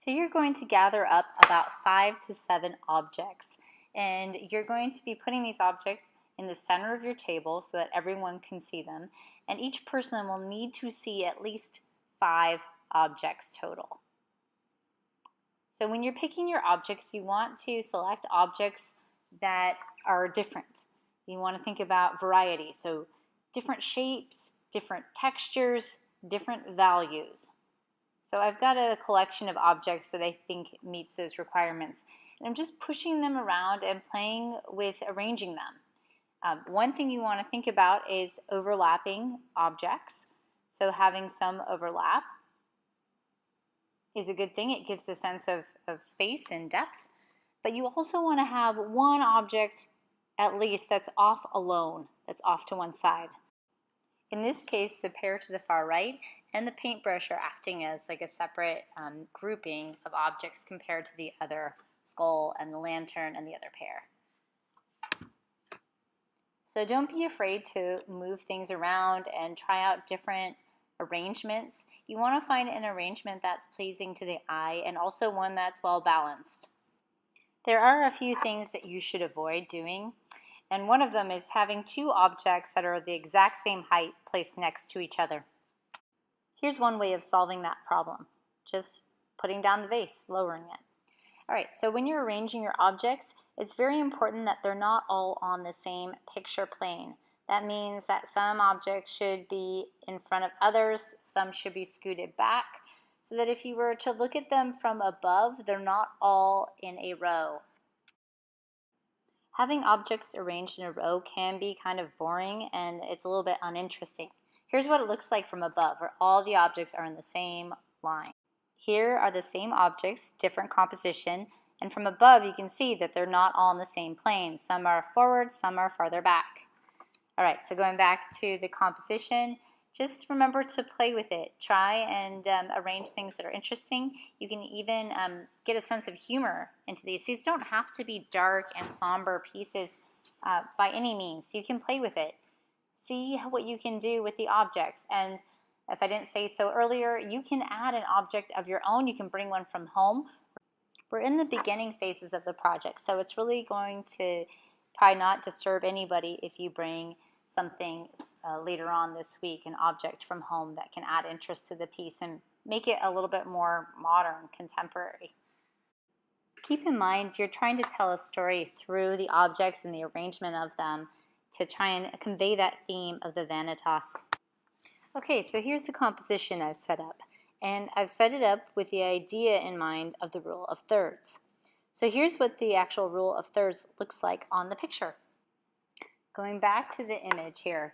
So you're going to gather up about 5 to 7 objects, and you're going to be putting these objects in the center of your table so that everyone can see them, and each person will need to see at least 5 objects total. So when you're picking your objects, you want to select objects that are different. You want to think about variety, so different shapes, different textures, different values. So I've got a collection of objects that I think meets those requirements. And I'm just pushing them around and playing with arranging them. One thing you want to think about is overlapping objects. So having some overlap is a good thing. It gives a sense of space and depth. But you also want to have one object at least that's off alone, that's off to one side. In this case, the pair to the far right and the paintbrush are acting as like a separate grouping of objects compared to the other skull and the lantern and the other pair. So don't be afraid to move things around and try out different arrangements. You want to find an arrangement that's pleasing to the eye and also one that's well balanced. There are a few things that you should avoid doing, and one of them is having 2 objects that are the exact same height placed next to each other. Here's one way of solving that problem. Just putting down the vase, lowering it. All right, so when you're arranging your objects, it's very important that they're not all on the same picture plane. That means that some objects should be in front of others, some should be scooted back, so that if you were to look at them from above, they're not all in a row. Having objects arranged in a row can be kind of boring and it's a little bit uninteresting. Here's what it looks like from above, where all the objects are in the same line. Here are the same objects, different composition, and from above you can see that they're not all in the same plane. Some are forward, some are farther back. All right, so going back to the composition, just remember to play with it. Try and arrange things that are interesting. You can even get a sense of humor into these. These don't have to be dark and somber pieces by any means. You can play with it. See what you can do with the objects. And if I didn't say so earlier, you can add an object of your own. You can bring one from home. We're in the beginning phases of the project, so it's really going to probably not disturb anybody if you bring something later on this week, an object from home that can add interest to the piece and make it a little bit more modern, contemporary. Keep in mind you're trying to tell a story through the objects and the arrangement of them to try and convey that theme of the Vanitas. Okay, so here's the composition I've set up. And I've set it up with the idea in mind of the rule of thirds. So here's what the actual rule of thirds looks like on the picture. Going back to the image here,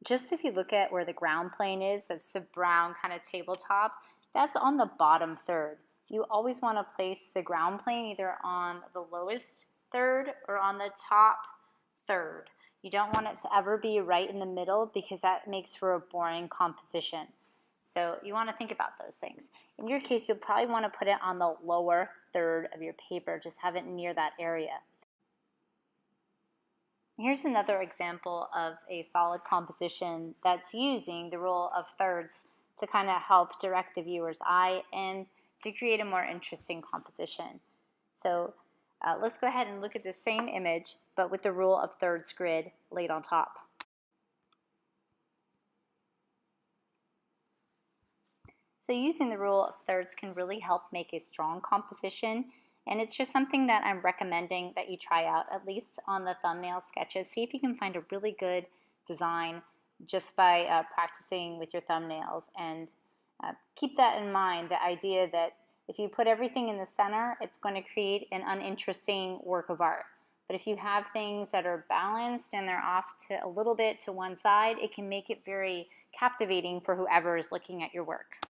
just if you look at where the ground plane is, that's the brown kind of tabletop, that's on the bottom third. You always want to place the ground plane either on the lowest third or on the top third. You don't want it to ever be right in the middle because that makes for a boring composition. So you want to think about those things. In your case, you'll probably want to put it on the lower third of your paper. Just have it near that area. Here's another example of a solid composition that's using the rule of thirds to kind of help direct the viewer's eye and to create a more interesting composition. So let's go ahead and look at the same image, but with the rule of thirds grid laid on top. So using the rule of thirds can really help make a strong composition, and it's just something that I'm recommending that you try out, at least on the thumbnail sketches. See if you can find a really good design just by practicing with your thumbnails, and keep that in mind, the idea that if you put everything in the center, it's going to create an uninteresting work of art. But if you have things that are balanced and they're off to a little bit to one side, it can make it very captivating for whoever is looking at your work.